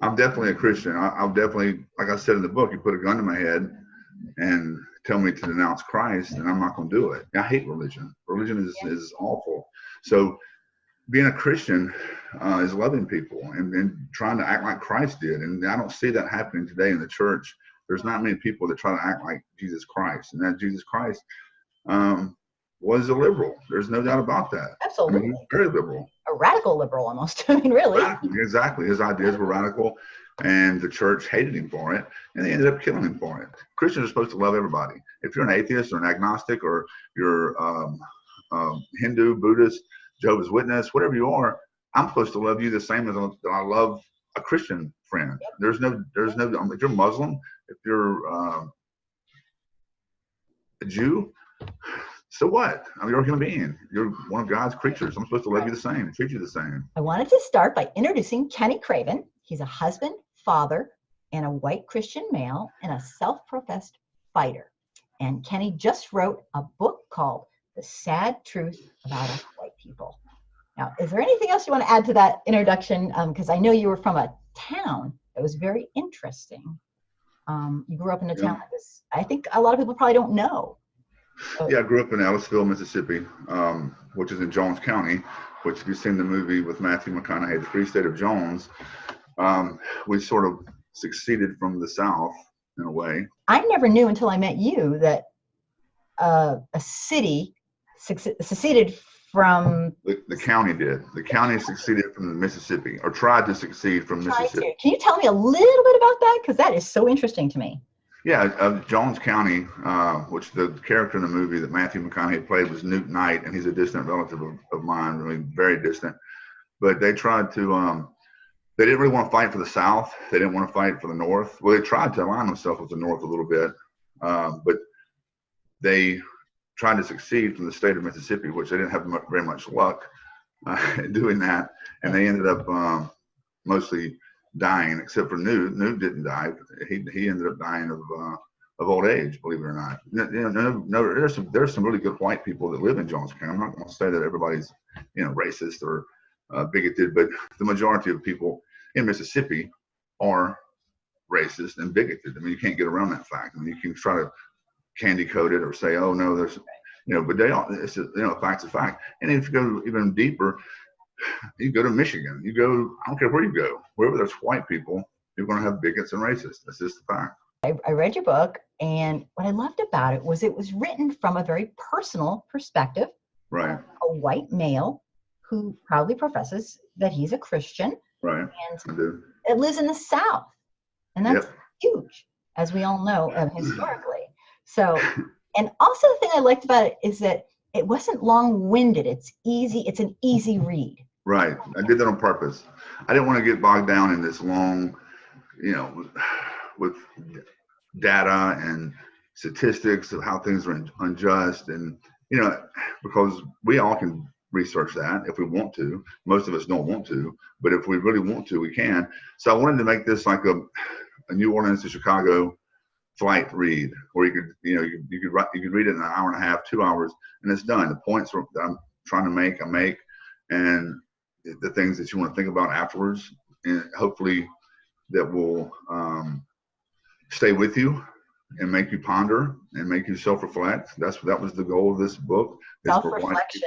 I'm definitely a Christian. I'll definitely, like I said in the book, you put a gun to my head and tell me to denounce Christ, and I'm not going to do it. I hate religion. Religion is awful. So being a Christian is loving people and trying to act like Christ did. And I don't see that happening today in the church. There's not many people that try to act like Jesus Christ, and that Jesus Christ was a liberal. There's no doubt about that. Absolutely. I mean, he's very liberal. A radical liberal almost. I mean, really. Radical, exactly. His ideas were radical, and the church hated him for it, and they ended up killing him for it. Christians are supposed to love everybody. If you're an atheist or an agnostic or you're Hindu, Buddhist, Jehovah's Witness, whatever you are, I'm supposed to love you the same as I love a Christian friend. There's no. If you're Muslim, if you're a Jew, so what? I mean, you're a human being. You're one of God's creatures. I'm supposed to love you the same, treat you the same. I wanted to start by introducing Kenny Craven. He's a husband, father, and a white Christian male, and a self-professed fighter. And Kenny just wrote a book called The Sad Truth About Us White People. Now, is there anything else you want to add to that introduction? Because I know you were from a town that was very interesting. You grew up in a town that was, I think a lot of people probably don't know. Yeah, I grew up in Ellisville, Mississippi, which is in Jones County, which if you've seen the movie with Matthew McConaughey, The Free State of Jones, we sort of succeeded from the South in a way. I never knew until I met you that a city seceded from... The county did. The county succeeded from the Mississippi, or tried to succeed from Mississippi. Can you tell me a little bit about that? Because that is so interesting to me. Yeah, Jones County, which the character in the movie that Matthew McConaughey played was Newt Knight, and he's a distant relative of mine, really very distant. But they tried to, they didn't really want to fight for the South. They didn't want to fight for the North. Well, they tried to align themselves with the North a little bit, but they tried to succeed from the state of Mississippi, which they didn't have very much luck in doing that. And they ended up mostly dying, except for Newt. Newt didn't die. He ended up dying of old age, believe it or not. There's some really good white people that live in Jones County. I'm not going to say that everybody's racist or bigoted, but the majority of people in Mississippi are racist and bigoted. I mean, you can't get around that fact. I mean, you can try to candy coat it or say, oh no, there's but it's a fact's a fact. And if you go even deeper, you go to Michigan, I don't care where you go, wherever there's white people, you're going to have bigots and racists. That's just the fact. I read your book, and what I loved about it was it written from a very personal perspective. Right. A white male who proudly professes that he's a Christian. Right. And I do. It lives in the South. And that's huge, as we all know, historically. So, and also the thing I liked about it is that it wasn't long-winded. It's easy. It's an easy read. Right. I did that on purpose. I didn't want to get bogged down in this long, with data and statistics of how things are unjust. And, because we all can research that if we want to. Most of us don't want to, but if we really want to, we can. So I wanted to make this like a New Orleans to Chicago flight read, where you could read it in an hour and a half, 2 hours, and it's done. The points that I'm trying to make, I make, and the things that you want to think about afterwards, and hopefully that will stay with you and make you ponder and make you self-reflect. That was the goal of this book. Self-reflection.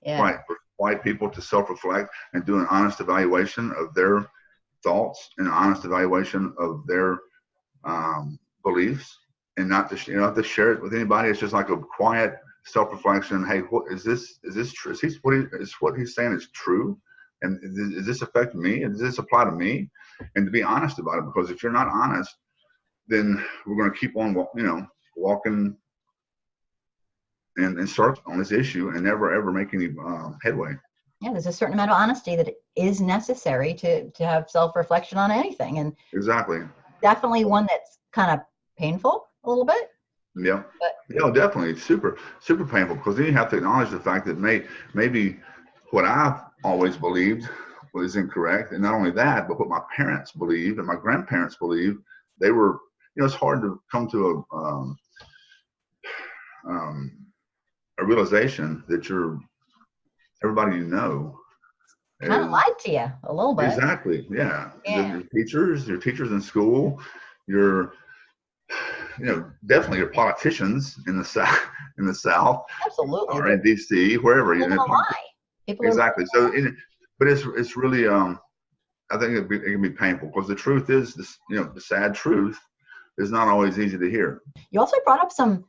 Right, for white people to self-reflect and do an honest evaluation of their thoughts and an honest evaluation of their beliefs, and not to share it with anybody. It's just like a quiet self-reflection. Hey, what is this? Is this true? Is what he's saying is true? And does this affect me? And does this apply to me? And to be honest about it, because if you're not honest, then we're going to keep on, walking in circles on this issue and never ever make any headway. Yeah, there's a certain amount of honesty that is necessary to have self-reflection on anything, and exactly, definitely one that's kind of painful a little bit. Yeah, definitely super painful, because then you have to acknowledge the fact that maybe what I've always believed was incorrect, and not only that, but what my parents believed and my grandparents believed. They were, it's hard to come to a realization that everybody Kind of lied to you a little bit. Exactly. Yeah. Yeah. Your teachers in school, your, definitely your politicians in the South, Absolutely. or in DC, wherever Living a lie. People are exactly. So, but it's really, I think it can be painful because the truth is this, the sad truth is not always easy to hear. You also brought up some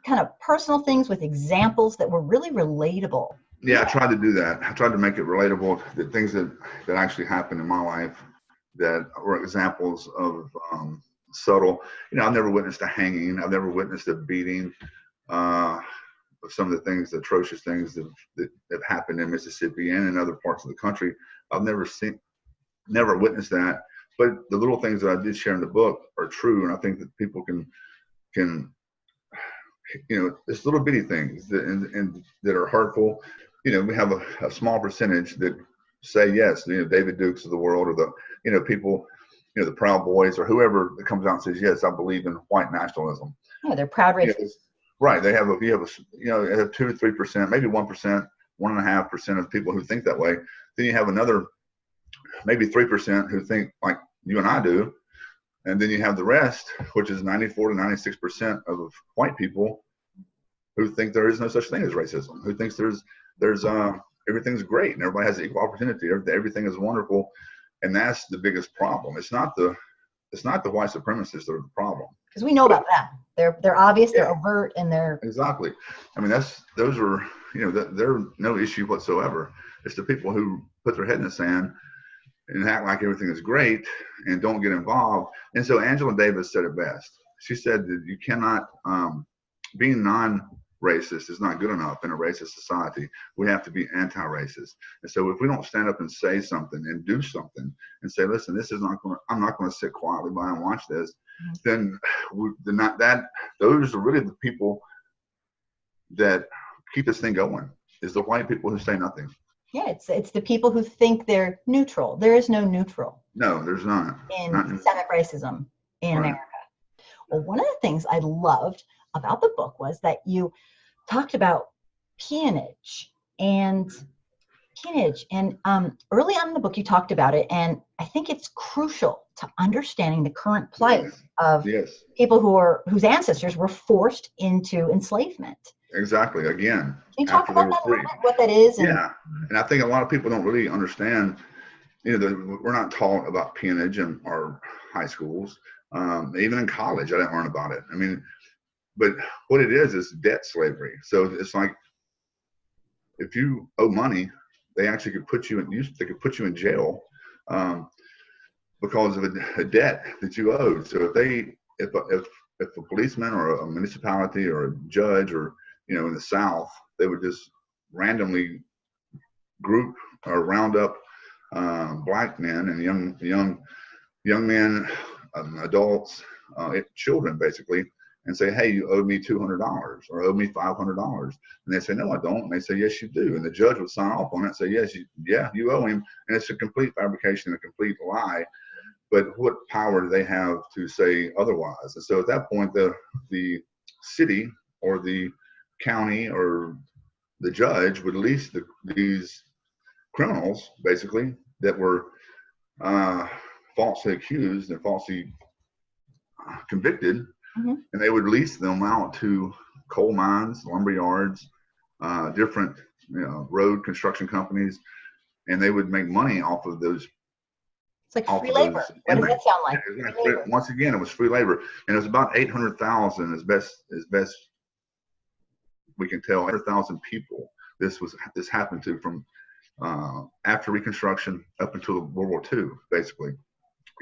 kind of personal things with examples that were really relatable. Yeah, I tried to do that. I tried to make it relatable, the things that actually happened in my life that were examples of subtle. I've never witnessed a hanging. I've never witnessed a beating. Of some of the things, the atrocious things that have happened in Mississippi and in other parts of the country. I've never witnessed that. But the little things that I did share in the book are true, and I think that people can it's little bitty things and that are hurtful. We have a small percentage that say yes, David Dukes of the world, or the people, the Proud Boys, or whoever that comes out and says, yes, I believe in white nationalism. Yeah, they're proud racists. Right. They have you have 2 to 3%, maybe 1%, 1.5% of people who think that way. Then you have another maybe 3% who think like you and I do. And then you have the rest, which is 94 to 96% of white people who think there is no such thing as racism, who thinks there's everything's great and everybody has equal opportunity, everything is wonderful. And that's the biggest problem. It's not the white supremacists that are the problem. Because we know about that. They're obvious, they're overt, and they're exactly. I mean, those are they're no issue whatsoever. It's the people who put their head in the sand and act like everything is great and don't get involved. And so Angela Davis said it best. She said that you cannot, being non-racist is not good enough in a racist society. We have to be anti-racist. And so if we don't stand up and say something and do something and say, listen, I'm not going to sit quietly by and watch this, then those are really the people that keep this thing going, is the white people who say nothing. Yeah, it's the people who think they're neutral. There is no neutral. No, there's not. In systemic racism in America. Well, one of the things I loved about the book was that you talked about peonage and early on in the book you talked about it, and I think it's crucial to understanding the current plight of people whose ancestors were forced into enslavement. Exactly. Again, can you talk about that, what that is? And I think a lot of people don't really understand. We're not taught about peonage in our high schools. Even in college, I didn't learn about it. I mean, but what it is debt slavery. So it's like if you owe money, they actually could put you in jail because of a debt that you owed. So if a policeman or a municipality or a judge or in the South, they would just randomly group or round up black men and young men, adults, children basically, and say, hey, you owe me $200 or owe me $500. And they say, no, I don't. And they say, yes, you do. And the judge would sign off on it and say, yes, you owe him. And it's a complete fabrication, a complete lie. But what power do they have to say otherwise? And so at that point, the city or the county or the judge would release these criminals, basically, that were falsely accused and falsely convicted, and they would lease them out to coal mines, lumber yards, different road construction companies, and they would make money off of those. It's like free labor. What does that sound like? Once again, it was free labor, and it was about 800,000, as best we can tell, 100,000 people. This happened to from after Reconstruction up until World War II, basically,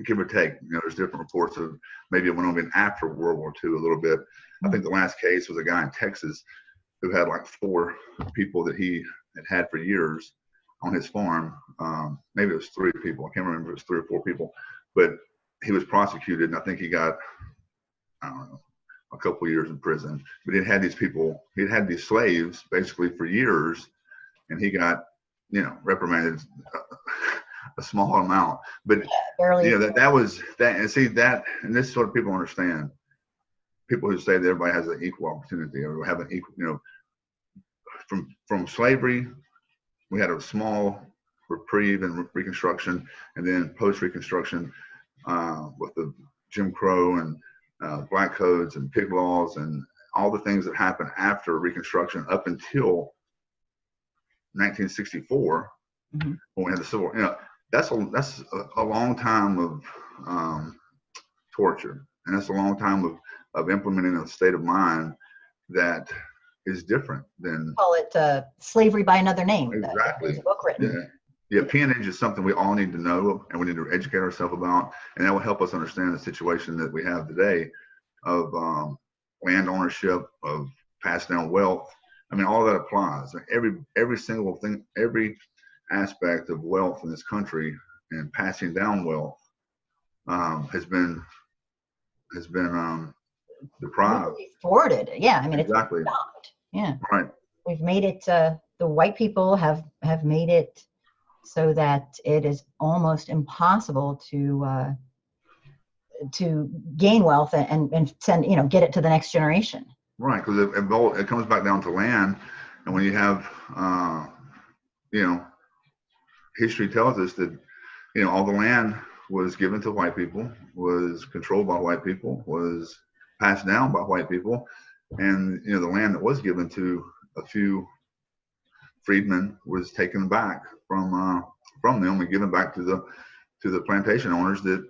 give or take. There's different reports of maybe it went on after World War II a little bit. I think the last case was a guy in Texas who had like 4 people that he had for years on his farm. Maybe it was 3 people. I can't remember if it was 3 or 4 people, but he was prosecuted, and I think he got, I don't know, a couple years in prison. But he'd had these slaves basically for years, and he got, reprimanded a small amount. But that was that. And see that, and this is what people understand. People who say that everybody has an equal opportunity or have an equal, from slavery, we had a small reprieve and Reconstruction, and then post-Reconstruction with the Jim Crow and black codes and pig laws and all the things that happened after Reconstruction up until 1964, when we had the Civil War. You know, that's a long time of torture, and that's a long time of implementing a state of mind that is different than, call it slavery by another name. Exactly. There's a book written. Yeah, peonage is something we all need to know, and we need to educate ourselves about, and that will help us understand the situation that we have today of land ownership, of passed down wealth. I mean, all that applies. Every single thing, every aspect of wealth in this country and passing down wealth has been deprived. Really thwarted. Yeah, I mean, Exactly. It's stopped. Yeah. Right. We've made it, the white people have made it so that it is almost impossible to gain wealth and send, get it to the next generation. Right, because it comes back down to land, and when you have, history tells us that, all the land was given to white people, was controlled by white people, was passed down by white people, and the land that was given to a few freedmen was taken back from them and given back to the plantation owners that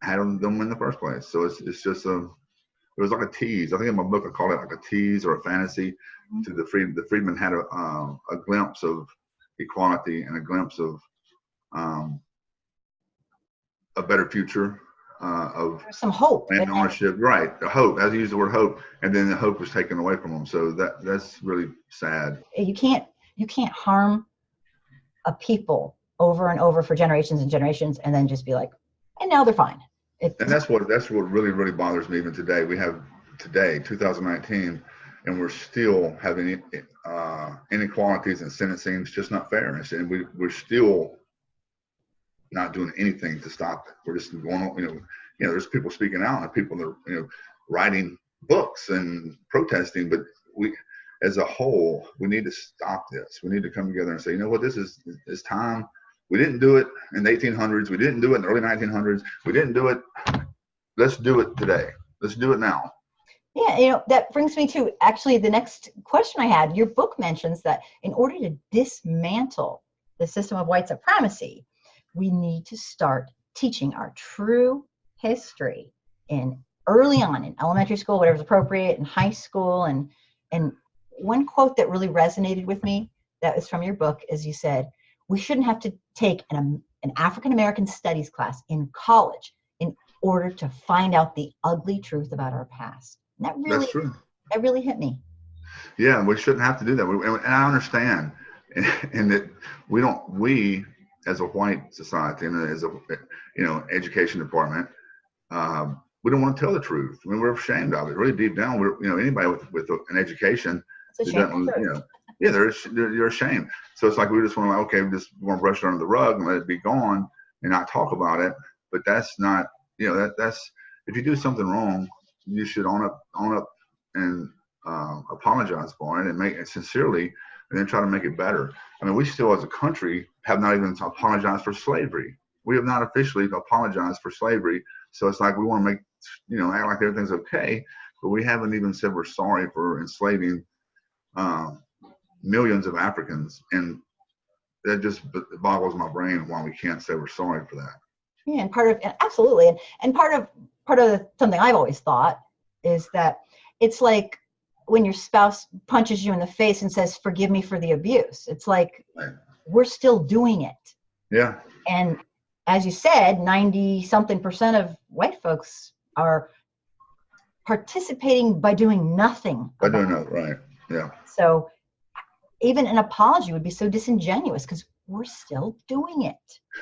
had them in the first place. So it's just it was like a tease. I think in my book I call it like a tease or a fantasy to the freedmen. The freedmen had a glimpse of equality and a glimpse of a better future of some hope, land ownership. Right, the hope. As you use the word hope, and then the hope was taken away from them. So that's really sad. You can't harm a people over and over for generations and generations, and then just be like, and now they're fine. And that's what really, really bothers me even today. We have today, 2019, and we're still having inequalities in sentencing. It's just not fair. And we're still not doing anything to stop it. We're just going on, there's people speaking out and people that are, writing books and protesting, but we, as a whole, we need to stop this. We need to come together and say, you know what, it's time. We didn't do it in the 1800s. We didn't do it in the early 1900s. We didn't do it. Let's do it today. Let's do it now. Yeah, that brings me to actually the next question I had. Your book mentions that in order to dismantle the system of white supremacy, we need to start teaching our true history early on in elementary school, whatever's appropriate, in high school. And one quote that really resonated with me that was from your book is you said, we shouldn't have to take an African-American studies class in college in order to find out the ugly truth about our past. And That's true. That really hit me. Yeah, we shouldn't have to do that. And I understand, and that we as a white society and as a education department, we don't want to tell the truth. I mean, we're ashamed of it. Really deep down, anybody with an education, you're ashamed. So it's like we just want to, we just want to brush it under the rug and let it be gone and not talk about it. But that's not, that's if you do something wrong, you should own up and apologize for it and make it sincerely, and then try to make it better. I mean, we still, as a country, have not even apologized for slavery. We have not officially apologized for slavery. So it's like we want to make, act like everything's okay, but we haven't even said we're sorry for enslaving millions of Africans, and that just boggles my brain why we can't say we're sorry for that. Yeah, and absolutely, and part of something I've always thought is that it's like when your spouse punches you in the face and says, "Forgive me for the abuse." It's like we're still doing it. Yeah. And as you said, 90-something% of white folks are participating by doing nothing. By doing nothing, right? Yeah. So even an apology would be so disingenuous because we're still doing it.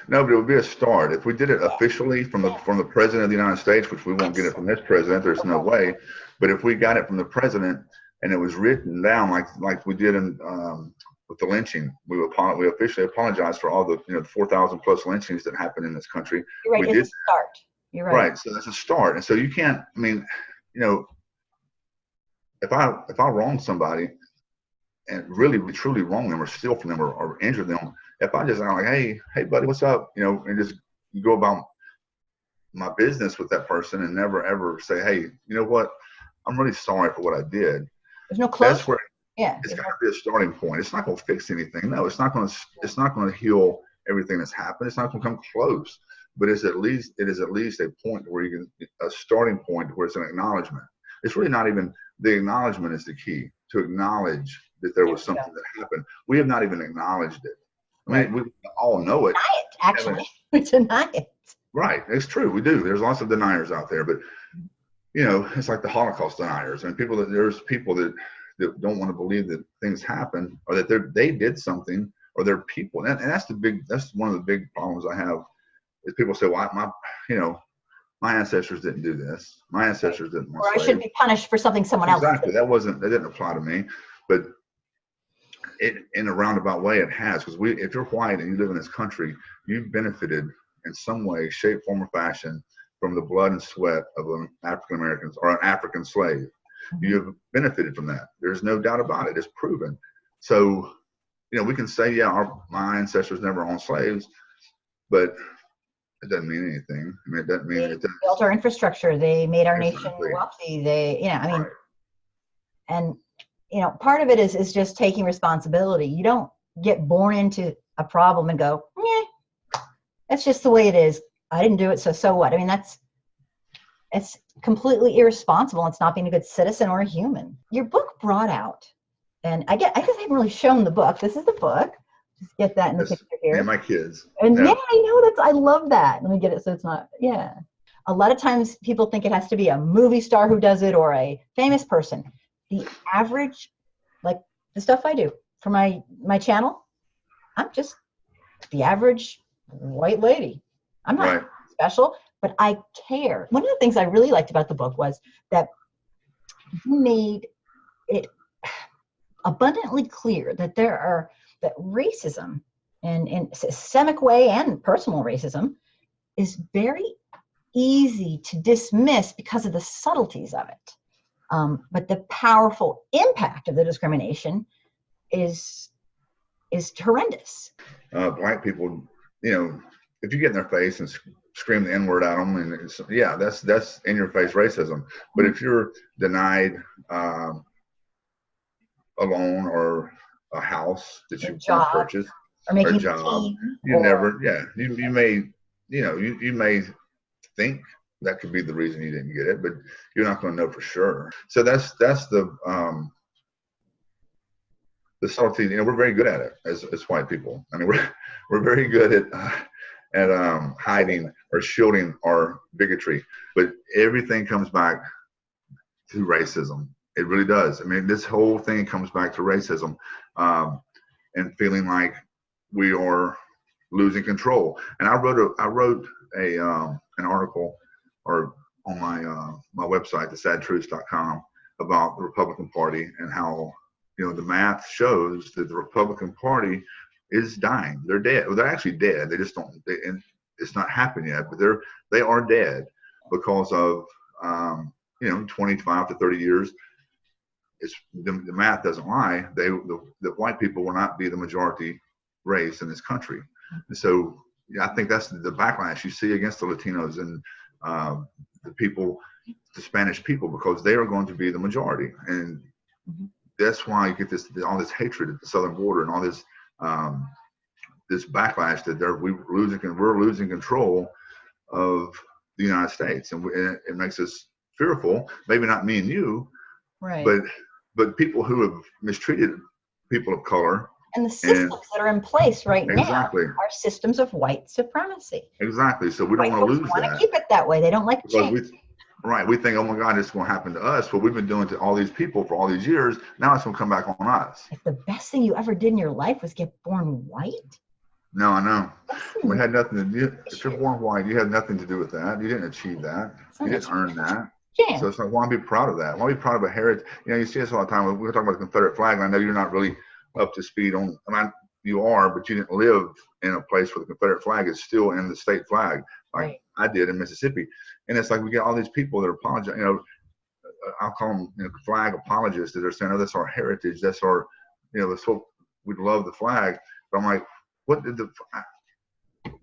No, but it would be a start. If we did it officially from the president of the United States, which we won't get it from this president, there's no way. But if we got it from the president and it was written down like we did in with the lynching, we officially apologized for all the 4,000 plus lynchings that happened in this country. You're right. It's a start. You're right. Right. So that's a start. And so you can't. I mean, if I wrong somebody and really truly wrong them or steal from them or injure them, if I just like, hey, buddy, what's up? And just go about my business with that person and never ever say, hey, you know what? I'm really sorry for what I did. There's no closure. That's where it's got to be a starting point. It's not going to fix anything. No, it's not going to heal everything that's happened. It's not going to come close. But it is at least a point where you can, a starting point where it's an acknowledgement. It's really not even, the acknowledgement is the key, to acknowledge that there was something that happened. We have not even acknowledged it. I mean, we all know it. Deny it, actually. We deny it. Right. It's true. We do. There's lots of deniers out there, but it's like the Holocaust deniers. I mean, there's people that don't want to believe that things happen, or that they did something, or they're people. And that's one of the big problems I have, is people say, well, my ancestors didn't do this. My ancestors didn't. Or I should be punished for something someone else did. Exactly. That didn't apply to me. But in a roundabout way, it has, because if you're white and you live in this country, you've benefited in some way, shape, form, or fashion from the blood and sweat of an African Americans or an African slave. Mm-hmm. You have benefited from that. There's no doubt about it. It's proven. So, we can say, yeah, my ancestors never owned slaves, but it doesn't mean anything. I mean, it doesn't mean they built our infrastructure. They made our nation wealthy. Right. And part of it is just taking responsibility. You don't get born into a problem and go, that's just the way it is. I didn't do it, so what? I mean, it's completely irresponsible. It's not being a good citizen or a human. Your book brought out, and I guess I haven't really shown the book. This is the book. Just get that in the picture here. Yeah, my kids. And I know I love that. Let me get it so it's not, A lot of times people think it has to be a movie star who does it or a famous person. The average, like the stuff I do for my channel, I'm just the average white lady. I'm not special, but I care. One of the things I really liked about the book was that you made it abundantly clear that that racism in systemic way and personal racism is very easy to dismiss because of the subtleties of it. But the powerful impact of the discrimination is horrendous. Black people, if you get in their face and scream the N-word at them, and that's in your face racism. But if you're denied a loan or a house that you want to purchase or a job, you may think that could be the reason you didn't get it, but you're not going to know for sure. So that's the subtlety. We're very good at it as white people. I mean, we're very good at hiding or shielding our bigotry, but everything comes back to racism. It really does. I mean, this whole thing comes back to racism, and feeling like we are losing control. And I wrote an article or on my website, thesadtruths.com, about the Republican Party and how the math shows that the Republican Party is dying. They're dead. Well, they're actually dead. They just don't. And it's not happened yet, but they are dead because of 25 to 30 years. The math doesn't lie. The white people will not be the majority race in this country. And so I think that's the backlash you see against the Latinos and the Spanish people, because they are going to be the majority. And that's why you get all this hatred at the southern border and all this this backlash that we're losing control of the United States, and it makes us fearful. Maybe not me and you, right? But people who have mistreated people of color. And the systems that are in place right now are systems of white supremacy. Exactly. So we don't want to lose that. Want to keep it that way. They don't like change. We think, oh my God, it's going to happen to us. What we've been doing to all these people for all these years, now it's going to come back on us. If the best thing you ever did in your life was get born white? No, I know. We had nothing to do. If you're born white, you had nothing to do with that. You didn't achieve that. You didn't earn that. Yeah. So it's like, why be proud of that? Why be proud of a heritage? You see us all the time. We were talking about the Confederate flag, and I know you're not really up to speed on. You are, but you didn't live in a place where the Confederate flag is still in the state flag, like I did in Mississippi. And it's like we get all these people that apologize. I'll call them flag apologists that are saying, "Oh, that's our heritage. That's our, that's what we love the flag." But I'm like, what did the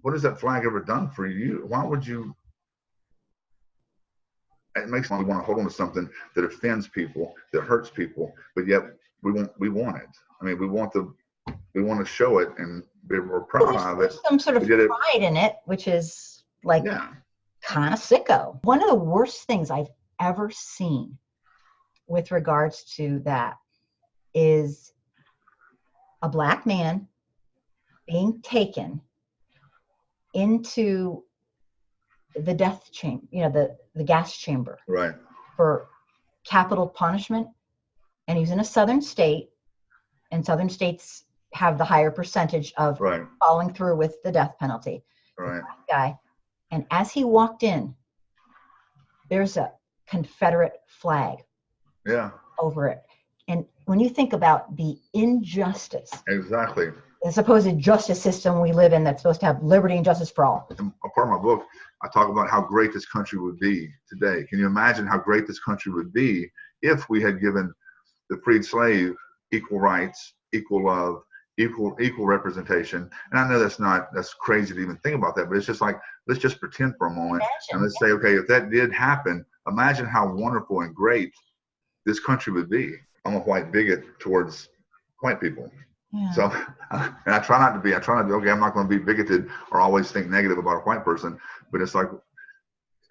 what has that flag ever done for you? Why would you? It makes me want to hold on to something that offends people, that hurts people, but yet we want it. I mean, we want to show it and we're proud of it. There's some sort of pride in it, which is like kind of sicko. One of the worst things I've ever seen with regards to that is a black man being taken into the death chamber, the gas chamber, right, for capital punishment. And he was in a southern state, and southern states have the higher percentage of following through with the death penalty. Right. Guy. And as he walked in, there's a Confederate flag over it. And when you think about the injustice, exactly, the supposed justice system we live in that's supposed to have liberty and justice for all. A part of my book, I talk about how great this country would be today. Can you imagine how great this country would be if we had given the freed slave equal rights, equal love, equal representation? And I know that's crazy to even think about that, but it's just like, let's just pretend for a moment and let's say, okay, if that did happen, imagine how wonderful and great this country would be. I'm a white bigot towards white people. Yeah. So, and I try not to be, okay, I'm not going to be bigoted or always think negative about a white person, but it's like,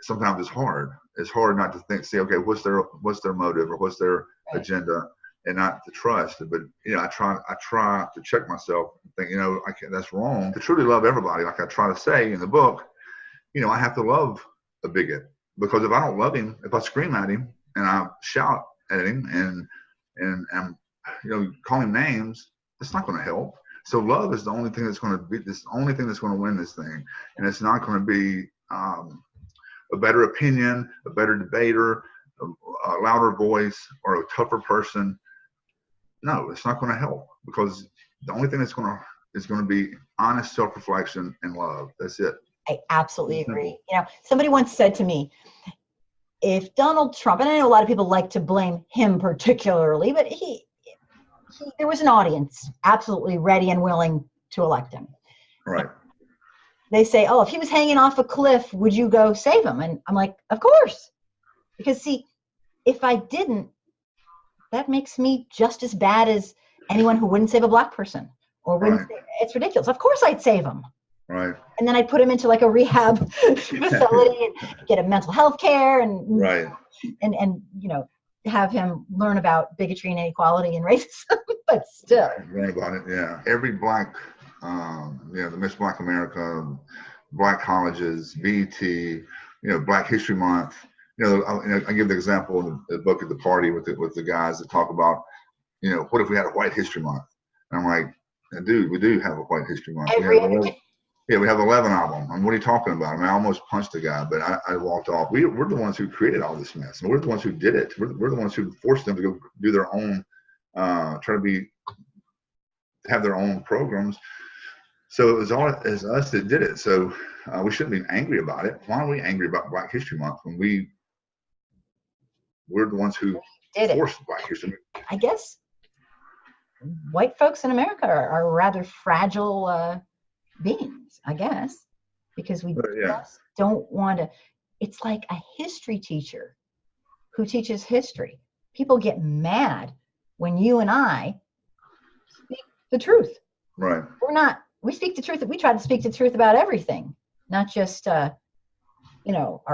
sometimes it's hard. It's hard not to see, okay, what's their motive or what's their agenda, and not to trust. But, I try to check myself and think, that's wrong. To truly love everybody, like I try to say in the book, I have to love a bigot, because if I don't love him, if I scream at him and I shout at him and call him names, it's not going to help. So love is the only thing that's going to be this only thing that's going to win this thing, and it's not going to be a better opinion, a better debater, a louder voice, or a tougher person. No, it's not going to help, because the only thing that's going to be honest self-reflection and love. That's it. I absolutely agree. Somebody once said to me, if Donald Trump, and I know a lot of people like to blame him particularly, but there was an audience absolutely ready and willing to elect him. Right. They say, oh, if he was hanging off a cliff, would you go save him? And I'm like, of course. Because see, if I didn't, that makes me just as bad as anyone who wouldn't save a black person or wouldn't. It's ridiculous. Of course I'd save him. Right. And then I'd put him into like a rehab facility and get him mental health care and have him learn about bigotry and inequality and racism. But still. Learn about it, yeah. Every black, the Miss Black America, black colleges, BET, Black History Month. I give the example in the book at the party with the guys that talk about, what if we had a White History Month? And I'm like, dude, we do have a White History Month. We have 11 of them. I mean, what are you talking about? I mean, I almost punched a guy, but I walked off. We're the ones who created all this mess. And we're the ones who did it. We're the ones who forced them to go do their own, have their own programs. So it was us that did it. So we shouldn't be angry about it. Why are we angry about Black History Month when we're the ones who forced Black History Month? I guess white folks in America are rather fragile beings, I guess, because we just don't want to. It's like a history teacher who teaches history. People get mad when you and I speak the truth. Right. We speak the truth. We try to speak the truth about everything, not just, our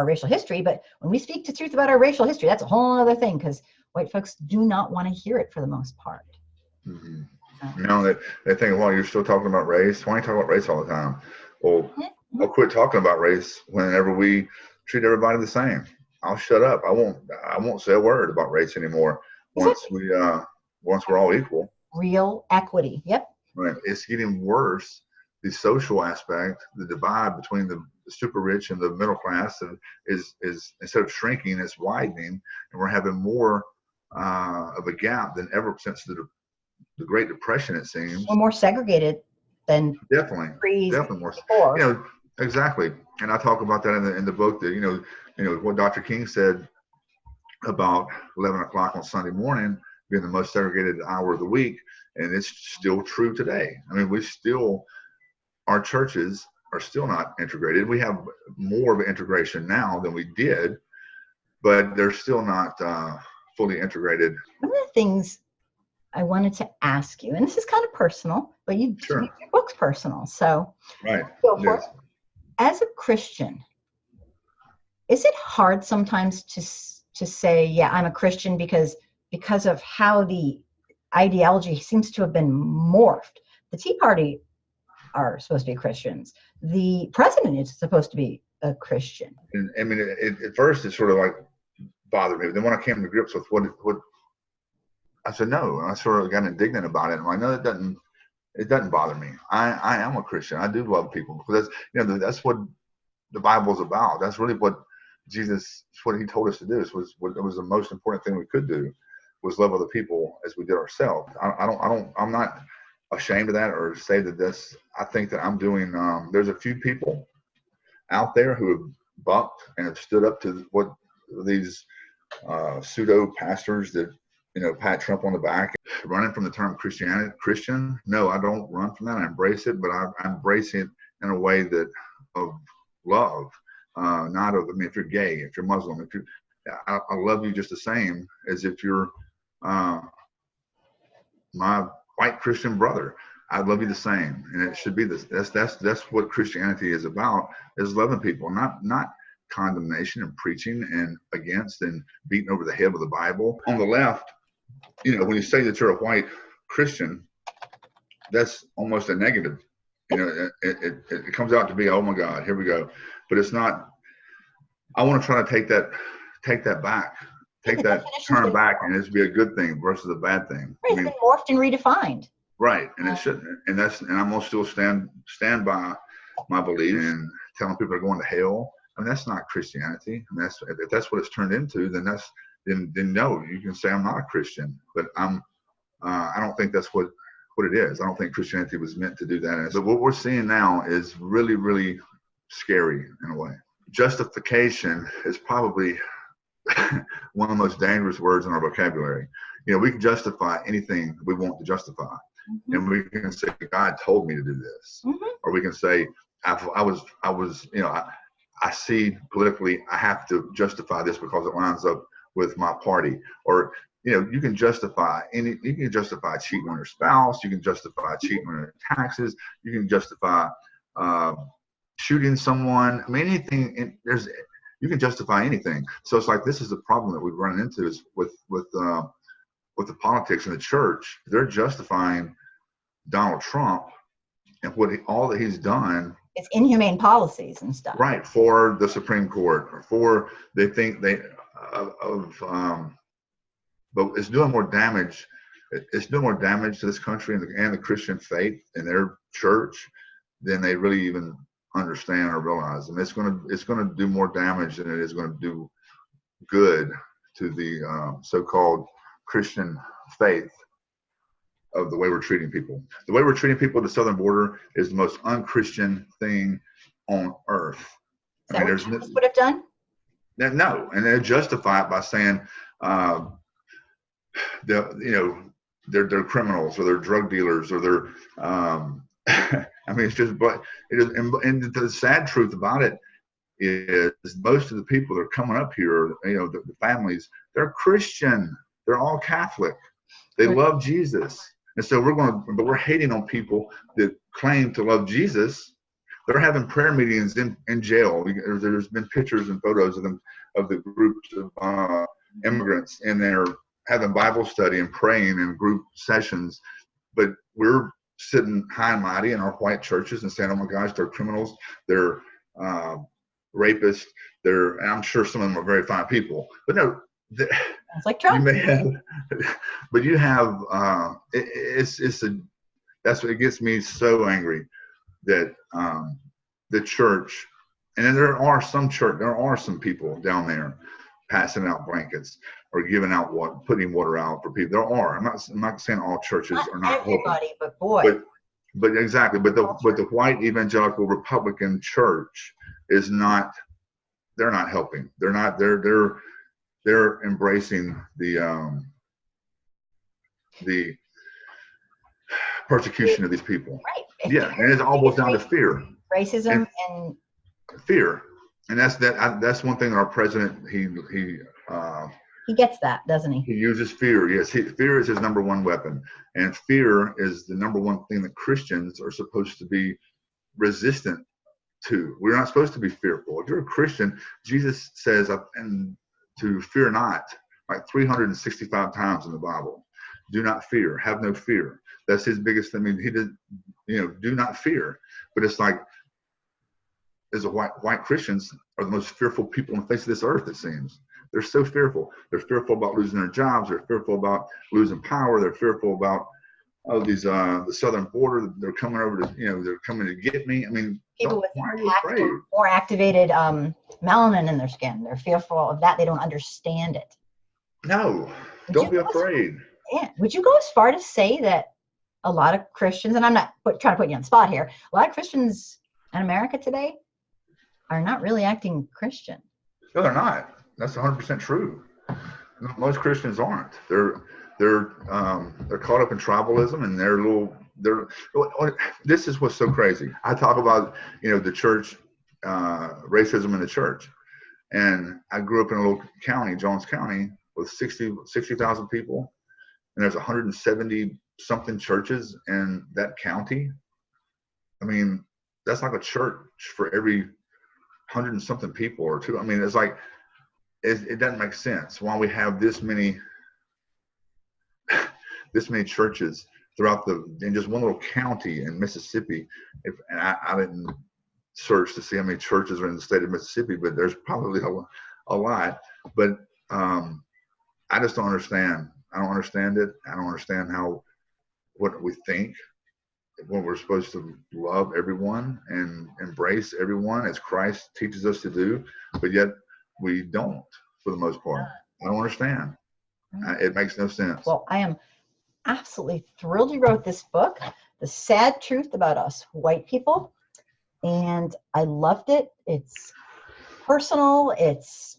racial history, but when we speak the truth about our racial history, that's a whole other thing, because white folks do not want to hear it for the most part. Mm-hmm. They think, well, you're still talking about race. Why are you talking about race all the time? Well, I'll quit talking about race whenever we treat everybody the same. I'll shut up. I won't say a word about race anymore once we're all equal. Real equity. Yep. Right. It's getting worse. The social aspect, the divide between the super rich and the middle class is instead of shrinking, it's widening, and we're having more of a gap than ever since the Great Depression, it seems. We're more segregated than definitely more. Before. Exactly. And I talk about that in the book, that what Dr. King said about 11 o'clock on Sunday morning being the most segregated hour of the week, and it's still true today. I mean, we still our churches are still not integrated. We have more of an integration now than we did, but they're still not fully integrated. One of the things I wanted to ask you, and this is kind of personal, but your book's personal, so right. Go for it. As a Christian, is it hard sometimes to say, yeah, I'm a Christian because of how the ideology seems to have been morphed? The Tea Party are supposed to be Christians. The president is supposed to be a Christian. And I mean, at first it sort of like bothered me. But then when I came to grips with what I said, no, and I sort of got indignant about it. I'm like, no, it doesn't bother me. I am a Christian. I do love people, because that's what the Bible's about. That's really what Jesus, what he told us to do. It was the most important thing we could do, was love other people as we did ourselves. I'm not ashamed of that or say that I think that I'm doing, there's a few people out there who have bucked and have stood up to what these pseudo pastors that, pat Trump on the back. Running from the term Christian, no, I don't run from that. I embrace it, but I embrace it in a way that of love, not of, if you're gay, if you're Muslim, I love you just the same as if you're my white Christian brother. I love you the same, and it should be this. That's what Christianity is about: is loving people, not condemnation and preaching and against and beating over the head with the Bible. On the left, when you say that you're a white Christian, that's almost a negative. It comes out to be, oh my God, here we go. But it's not. I want to try to take that back. Take that turn back, and it's be a good thing versus a bad thing. Right, it's been morphed and redefined. Right, and it shouldn't. And I'm gonna still stand by my belief and telling people they're going to hell. That's not Christianity. If that's what it's turned into, then no, you can say I'm not a Christian. But I don't think that's what it is. I don't think Christianity was meant to do that. But what we're seeing now is really, really scary in a way. Justification is probably one of the most dangerous words in our vocabulary. We can justify anything we want to justify. Mm-hmm. And we can say, God told me to do this. Mm-hmm. Or we can say, I see politically, I have to justify this because it lines up with my party. Or, you can justify cheating on your spouse. You can justify cheating on your taxes. You can justify shooting someone. Anything. You can justify anything. So it's like, this is the problem that we've run into is with the politics in the church. They're justifying Donald Trump and all that he's done. It's inhumane policies and stuff. Right, for the Supreme Court, or but it's doing more damage. It's doing more damage to this country and the Christian faith and their church than they really even understand or realize. And it's going to do more damage than it is going to do good to the so-called Christian faith of the way we're treating people. The way we're treating people at the southern border is the most unchristian thing on earth. Is that what Jesus would have done? No, and they justify it by saying, they're criminals or they're drug dealers or they're. It's just, but it is, and the sad truth about it is most of the people that are coming up here, the families, they're Christian. They're all Catholic. They love Jesus. And so we're hating on people that claim to love Jesus. They're having prayer meetings in jail. There's been pictures and photos of them, of the groups of immigrants, and they're having Bible study and praying in group sessions. But we're sitting high and mighty in our white churches and saying, oh my gosh, they're criminals. They're rapists. And I'm sure some of them are very fine people. But no, it's like Trump. You may have, but you have that's what gets me so angry, that the church, and then there are some people down there passing out blankets or giving out putting water out for people. There are. I'm not saying all churches are not everybody, but boy. But exactly. But the white evangelical Republican church is not. They're not helping. They're not. They're embracing the persecution of these people. Right. Yeah, and it all boils down to fear. Racism and fear. And that's one thing that our president, he gets that, doesn't he? He uses fear. Yes, fear is his number one weapon. And fear is the number one thing that Christians are supposed to be resistant to. We're not supposed to be fearful. If you're a Christian, Jesus says, and to fear not, like 365 times in the Bible. Do not fear. Have no fear. That's his biggest. I mean, he did, do not fear. But it's like, as a white Christians are the most fearful people on the face of this earth, it seems. They're so fearful. They're fearful about losing their jobs. They're fearful about losing power. They're fearful about the southern border. They're coming over to, they're coming to get me. I mean, people with why are you afraid? More activated melanin in their skin. They're fearful of that. They don't understand it. No, don't be afraid. Yeah. Would you go as far to say that a lot of Christians, and I'm not trying to put you on the spot here, a lot of Christians in America today are not really acting Christian? No, they're not. That's 100% true. Most Christians aren't. They're caught up in tribalism, and this is what's so crazy. I talk about the church, racism in the church, and I grew up in a little county, Jones County, with 60,000 people, and there's 170 something churches in that county. I mean, that's like a church for every 100 and something people or two. I mean, it's like, it doesn't make sense why we have this many churches throughout in just one little county in Mississippi. And I didn't search to see how many churches are in the state of Mississippi, but there's probably a lot. But I just don't understand. I don't understand it. I don't understand what we think when we're supposed to love everyone and embrace everyone as Christ teaches us to do, but yet we don't, for the most part. I don't understand. It makes no sense. Well, I am absolutely thrilled you wrote this book, The Sad Truth About Us White People, and I loved it. It's personal, it's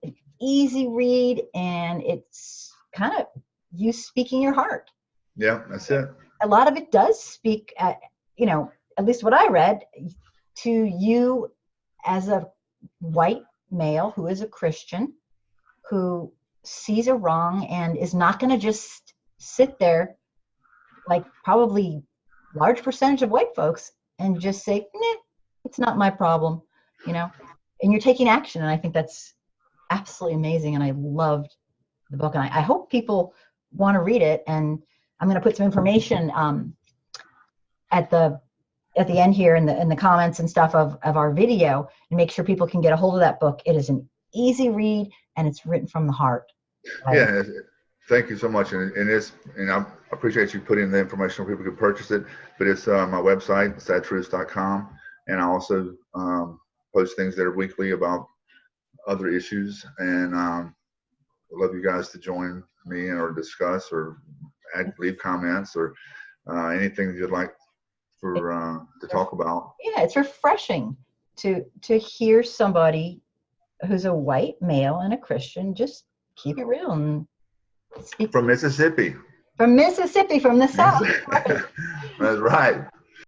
an easy read, and it's kind of you speaking your heart. Yeah, that's it. A lot of it does speak, at least what I read, to you as a white male who is a Christian, who sees a wrong and is not going to just sit there like probably large percentage of white folks and just say, nah, it's not my problem, and you're taking action. And I think that's absolutely amazing. And I loved the book. And I hope people want to read it. And I'm going to put some information at the end here in the comments and stuff of our video, and make sure people can get a hold of that book. It is an easy read, and it's written from the heart. Yeah, thank you so much, and I appreciate you putting the information where people can purchase it. But it's my website, sadtruths.com, and I also post things that are weekly about other issues. And I'd love you guys to join me or discuss or leave comments or anything you'd like to talk about. Yeah, it's refreshing to hear somebody who's a white male and a Christian just keep it real and speak from Mississippi. From Mississippi, from the South. That's right.